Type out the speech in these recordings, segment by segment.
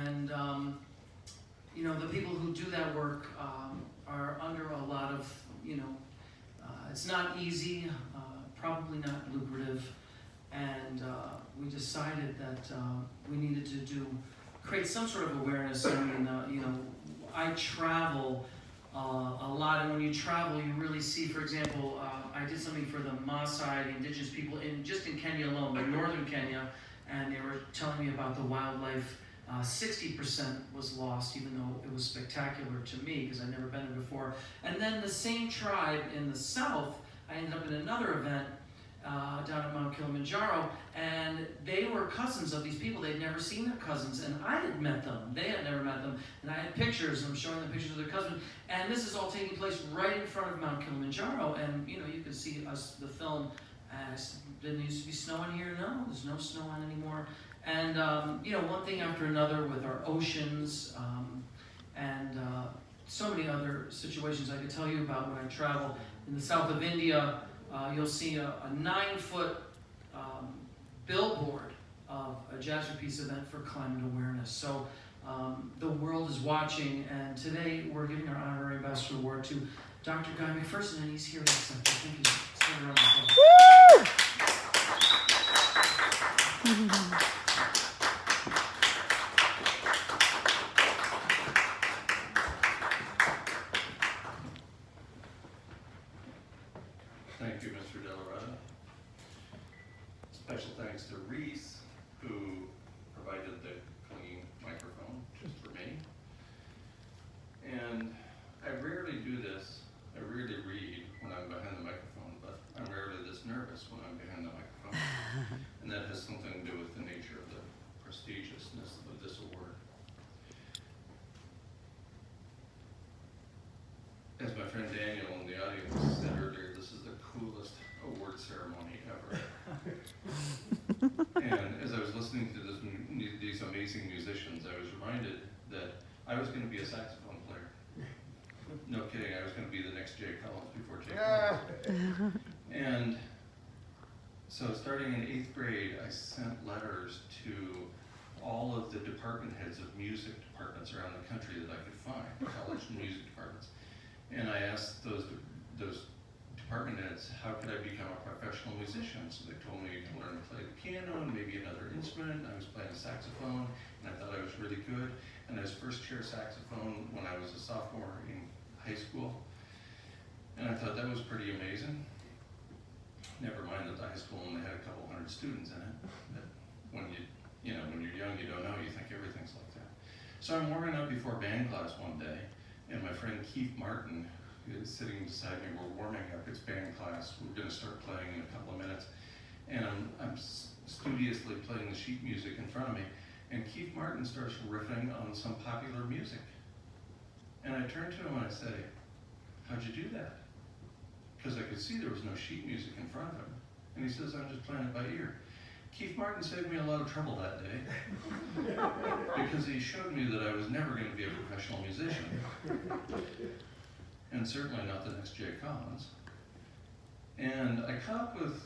And the people who do that work are under a lot of, it's not easy, probably not lucrative, and we decided that we needed to create some sort of awareness. I mean, I travel a lot, and when you travel, you really see, for example, I did something for the Maasai, the indigenous people, just in Kenya alone, in northern Kenya, and they were telling me about the wildlife. 60% was lost, even though it was spectacular to me because I'd never been there before. And then the same tribe in the south, I ended up in another event down at Mount Kilimanjaro, and they were cousins of these people. They'd never seen their cousins, and I had met them. They had never met them, and I had pictures, and I'm showing them pictures of their cousins. And this is all taking place right in front of Mount Kilimanjaro, and you can see the film. Didn't used to be snowing here? No, there's no snow on anymore. And one thing after another with our oceans, and so many other situations I could tell you about when I travel. In the south of India, you'll see a 9-foot billboard of a Jasper Peace event for climate awareness. So the world is watching, and today we're giving our Honorary Ambassador Award to Dr. Guy McPherson, and he's here to accept it. Thank you. Stand around the phone. Thank you, Mr. Delarada. Special thanks to Reese, who provided the clinging microphone just for me. And I rarely do this. I rarely read when I'm behind the microphone, but I'm rarely this nervous when I'm behind the microphone. And that has something to do with the nature of the prestigiousness of this award. As my friend Daniel in the audience said earlier, this is the coolest award ceremony ever. And as I was listening to these amazing musicians, I was reminded that I was going to be a saxophone player. No kidding, I was going to be the next Jay Collins before Jay Collins. And so starting in 8th grade, I sent letters to all of the department heads of music departments around the country that I could find, college music departments. And I asked those department heads, how could I become a professional musician? So they told me to learn to play the piano and maybe another instrument. I was playing saxophone, and I thought I was really good. And I was first chair saxophone when I was a sophomore in high school. And I thought that was pretty amazing. Never mind that the high school only had a couple hundred students in it. But when when you're young, you don't know, you think everything's like that. So I'm warming up before band class one day, and my friend Keith Martin is sitting beside me. We're warming up. It's band class. We're going to start playing in a couple of minutes. And I'm studiously playing the sheet music in front of me. And Keith Martin starts riffing on some popular music. And I turn to him and I say, how'd you do that? Because I could see there was no sheet music in front of him. And he says, I'm just playing it by ear. Keith Martin saved me a lot of trouble that day because he showed me that I was never going to be a professional musician. And certainly not the next Jay Collins. And I caught up with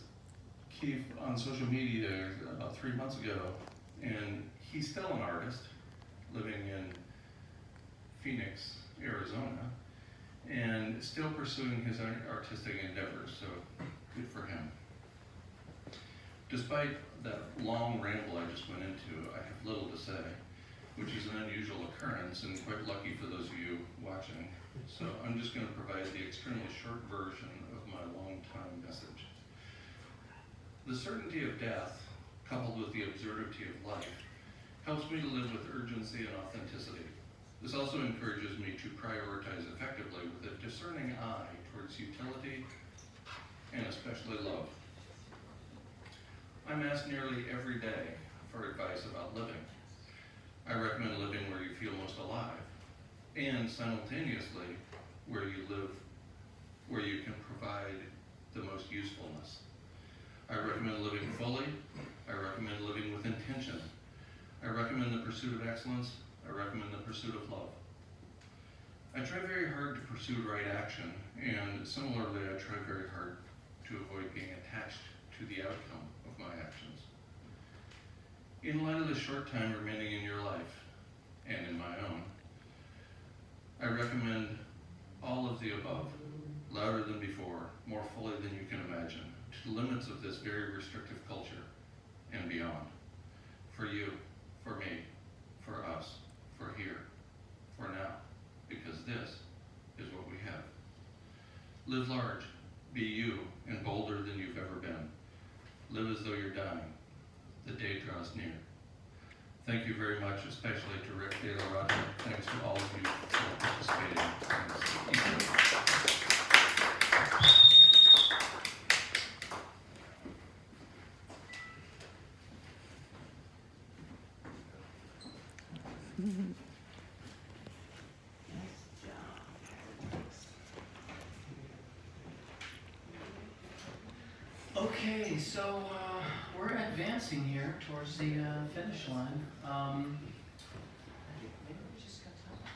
Keith on social media about 3 months ago, and he's still an artist living in Phoenix, Arizona, and still pursuing his artistic endeavors, so good for him. Despite that long ramble I just went into, I have little to say, which is an unusual occurrence and quite lucky for those of you watching. So I'm just going to provide the extremely short version of my long-time message. The certainty of death, coupled with the absurdity of life, helps me to live with urgency and authenticity. This also encourages me to prioritize effectively with a discerning eye towards utility and especially love. I'm asked nearly every day for advice about living. I recommend living where you feel most alive, and simultaneously where you live, where you can provide the most usefulness. I recommend living fully. I recommend living with intention. I recommend the pursuit of excellence. I recommend the pursuit of love. I try very hard to pursue right action, and similarly, I try very hard to avoid being attached to the outcome of my actions. In light of the short time remaining in your life, and in my own. I recommend all of the above, louder than before, more fully than you can imagine, to the limits of this very restrictive culture and beyond. For you, for me, for us, for here, for now, because this is what we have. Live large, be you, and bolder than you've ever been. Live as though you're dying. The day draws near. Thank you very much, especially to Rick De La Rocha. Thanks to all of you for participating in this evening. Okay, so we're advancing here towards the finish line. Maybe we just got time for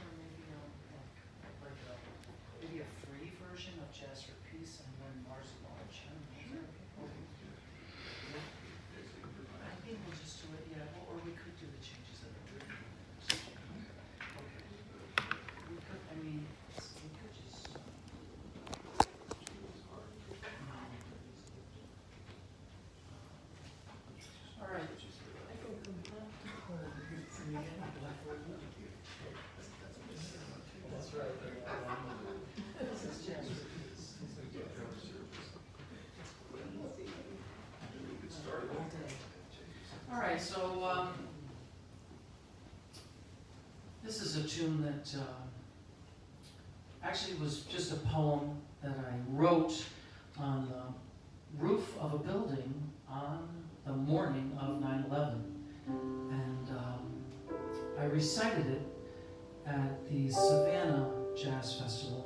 maybe a free version of Jazz for Peace and then Mars Launch. I think we'll just do it, yeah, or we could do the changes that are written. Okay. We could, I mean, we could just. All right. That's right. All right, so this is a tune that actually was just a poem that I wrote on the roof of a building on the morning of 9/11, and I recited it at the Savannah Jazz Festival,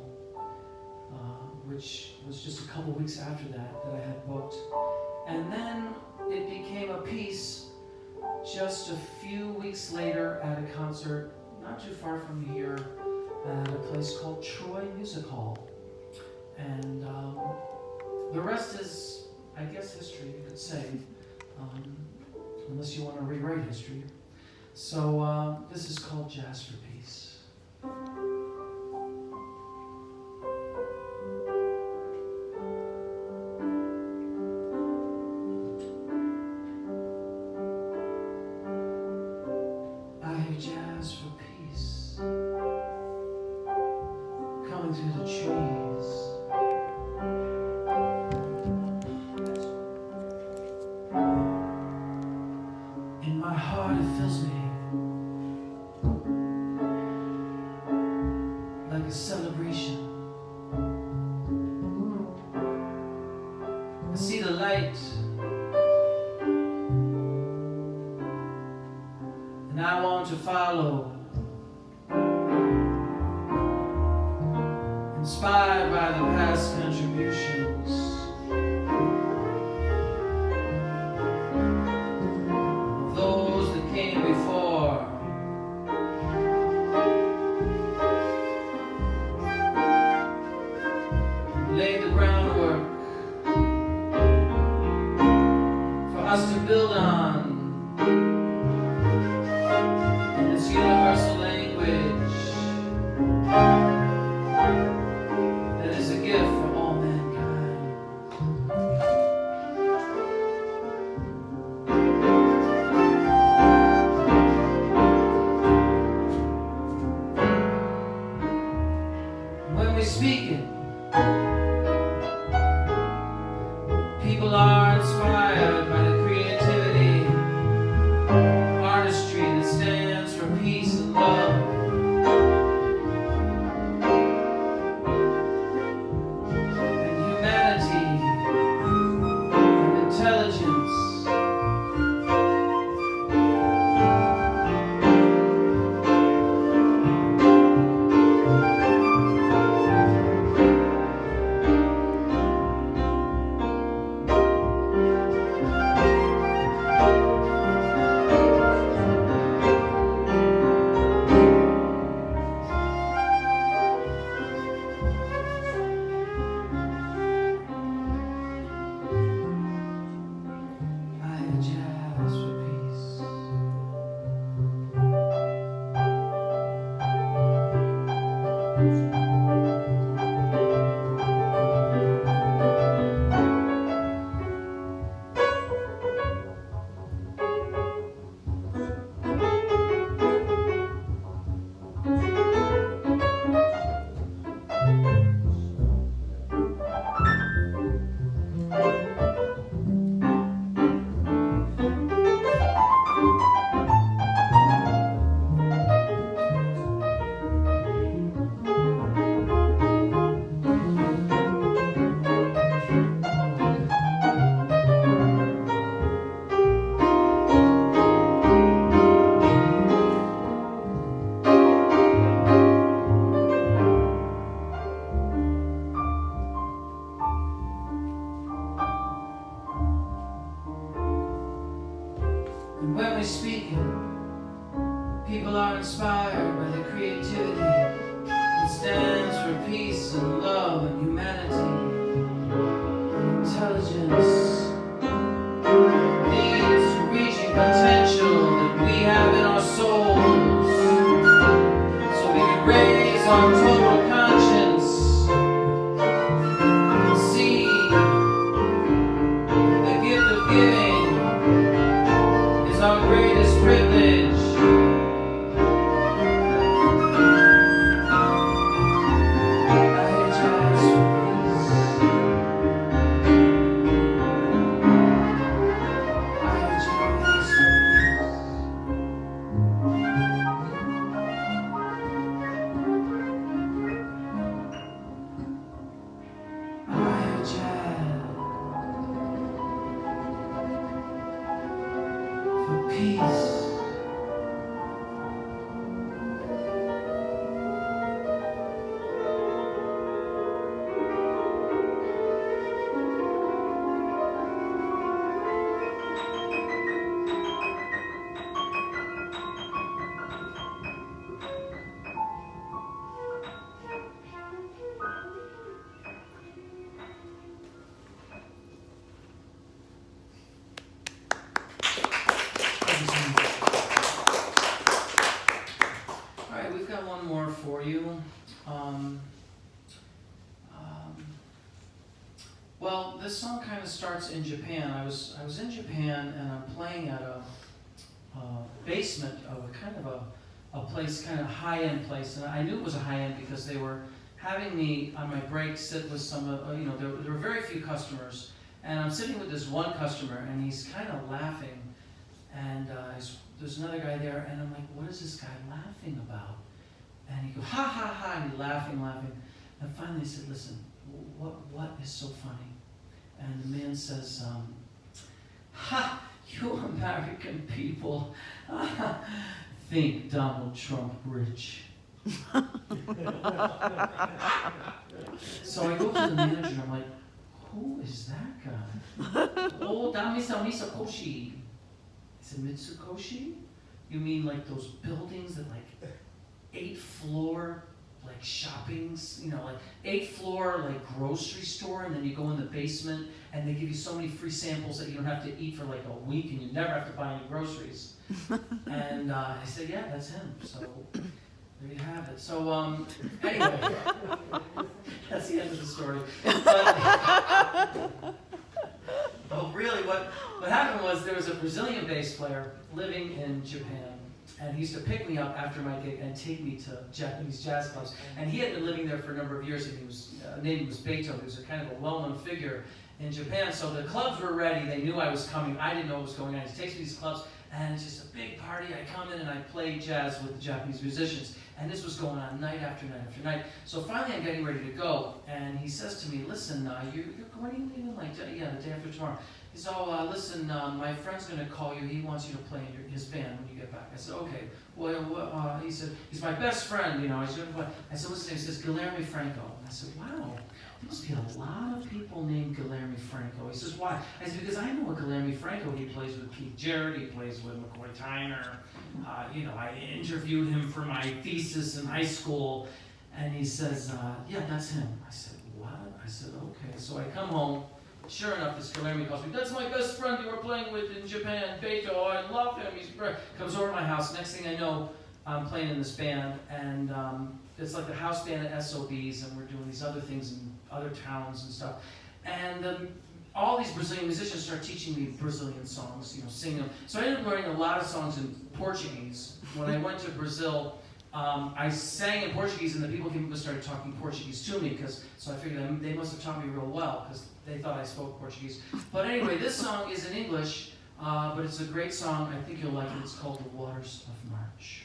which was just a couple weeks after that I had booked. And then it became a piece just a few weeks later at a concert not too far from here at a place called Troy Music Hall. And the rest is, I guess, history, you could say, unless you want to rewrite history. So this is called Jazz for Peace. I hear jazz for peace coming through the trees. In my heart it fills me like a celebration. I see the light and I want to follow, inspired by the past contributions of those that came before. Laid the groundwork for us to build on in this universe And when we speak it, people are inspired by the creativity that stands for peace and love and humanity and intelligence. Leads to reaching potential that we have in our souls, so we can raise our total conscience and see the gift of giving is our greatest privilege. Peace. Alright, we've got one more for you. Well, this song kind of starts in Japan. I was in Japan and I'm playing at a basement of a kind of a place, kind of high-end place. And I knew it was a high-end because they were having me on my break sit with some of, there were very few customers. And I'm sitting with this one customer and he's kind of laughing. And there's another guy there, and I'm like, what is this guy laughing about? And he goes, ha ha ha, and he's laughing. And finally I said, listen, what is so funny? And the man says, ha, you American people think Donald Trump rich. So I go to the manager and I'm like, who is that guy? Oh, Damisa Koshi. I said, Mitsukoshi? You mean like those buildings that like 8th-floor like shoppings, like 8th-floor like grocery store, and then you go in the basement and they give you so many free samples that you don't have to eat for like a week and you never have to buy any groceries. And I said, yeah, that's him. So there you have it. So anyway, that's the end of the story. But really what happened was there was a Brazilian bass player living in Japan, and he used to pick me up after my gig and take me to Japanese jazz clubs. And he had been living there for a number of years, and he was name was Beto. He was a kind of a well-known figure in Japan. So the clubs were ready. They knew I was coming. I didn't know what was going on. He takes me to these clubs, and it's just a big party. I come in and I play jazz with the Japanese musicians. And this was going on night after night after night. So finally I'm getting ready to go, and he says to me, listen, you're going to leave like, yeah, the day after tomorrow. He said, oh, listen, my friend's going to call you. He wants you to play in his band when you get back. I said, okay. Well, he said, he's my best friend, He's going to play. I said, what's his name? He says, Guilherme Franco. And I said, wow, there must be a lot of people named Guilherme Franco. He says, why? I said, because I know a Guilherme Franco. He plays with Keith Jarrett. He plays with McCoy Tyner. I interviewed him for my thesis in high school. And he says, yeah, that's him. I said, what? I said, okay. So I come home. Sure enough, this Guilherme calls me. That's my best friend you were playing with in Japan, Beto. I love him. He's great. Comes over to my house. Next thing I know, I'm playing in this band, and it's like the house band at SOBs, and we're doing these other things in other towns and stuff. And all these Brazilian musicians start teaching me Brazilian songs, singing them. So I ended up learning a lot of songs in Portuguese. When I went to Brazil, I sang in Portuguese, and the people came up and started talking Portuguese to me, so I figured they must have taught me real well, because they thought I spoke Portuguese. But anyway, this song is in English, but it's a great song. I think you'll like it. It's called The Waters of March.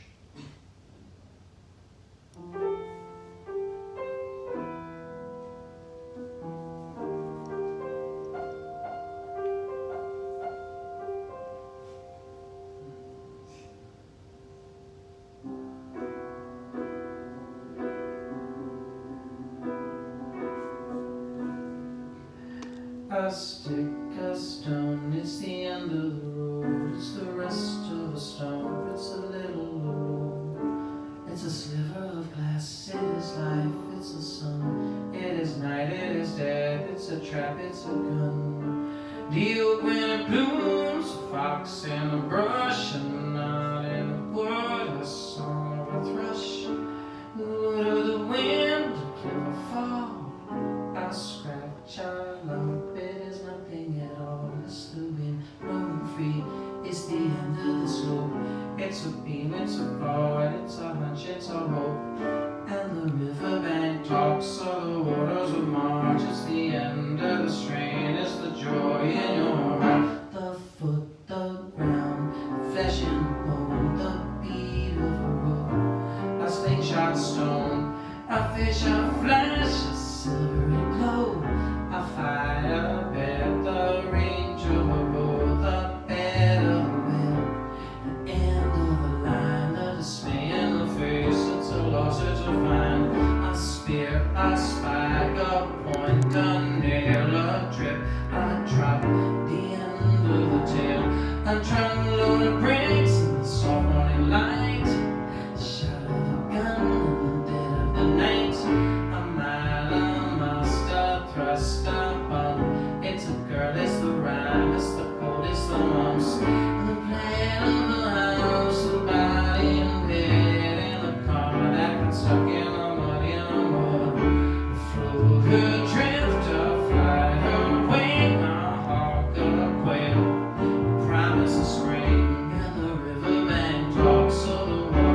A stick, a stone, it's the end of the road, it's the rest in the brush and not in the wood. A song of a thrush, the wood of the wind, a cliff of fall. I scratch, I lump, it is nothing at all. It's the wind blowing free, it's the end of the slope. It's a beam, it's a forward, it's a hunch, it's a hope. And the riverbank talks of the waters of March. It's the end of the strain, it's the joy in your heart. The foot, the ground, flesh and bone, the beat of a rope. A slingshot stone, a fish, a flash, a silvery glow. A fire bed, the range of a bow, the bed of a whale. The end of the line, the dismay in the face. It's a loss, it's a find. A spear, a spike, a point, a nail, a drip, a drop. The end of the tail. I'm trying to load the brakes in the soft morning light. The shot of a gun in the dead of the night. A mile, a thrust, a bump. It's a girl, it's the rhyme, it's the cold, it's the mumps. The plan of the house, the body and bed, and the car that got stuck in the mud, in the mud. Float her drift, fly her away, my heart got quail. Promise of spring, and the riverbank talks of the water.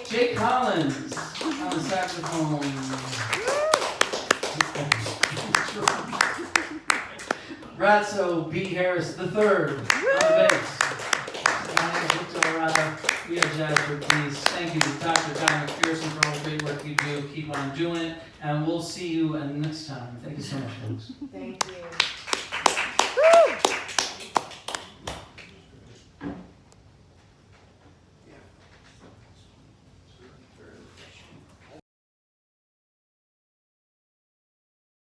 Jake Collins on the saxophone. Ratso B. Harris III on the bass. And Victor Arada, we have jazz please. Thank you to Dr. John McPherson for all the great work you do. Keep on doing it. And we'll see you next time. Thank you so much, folks. Thank you.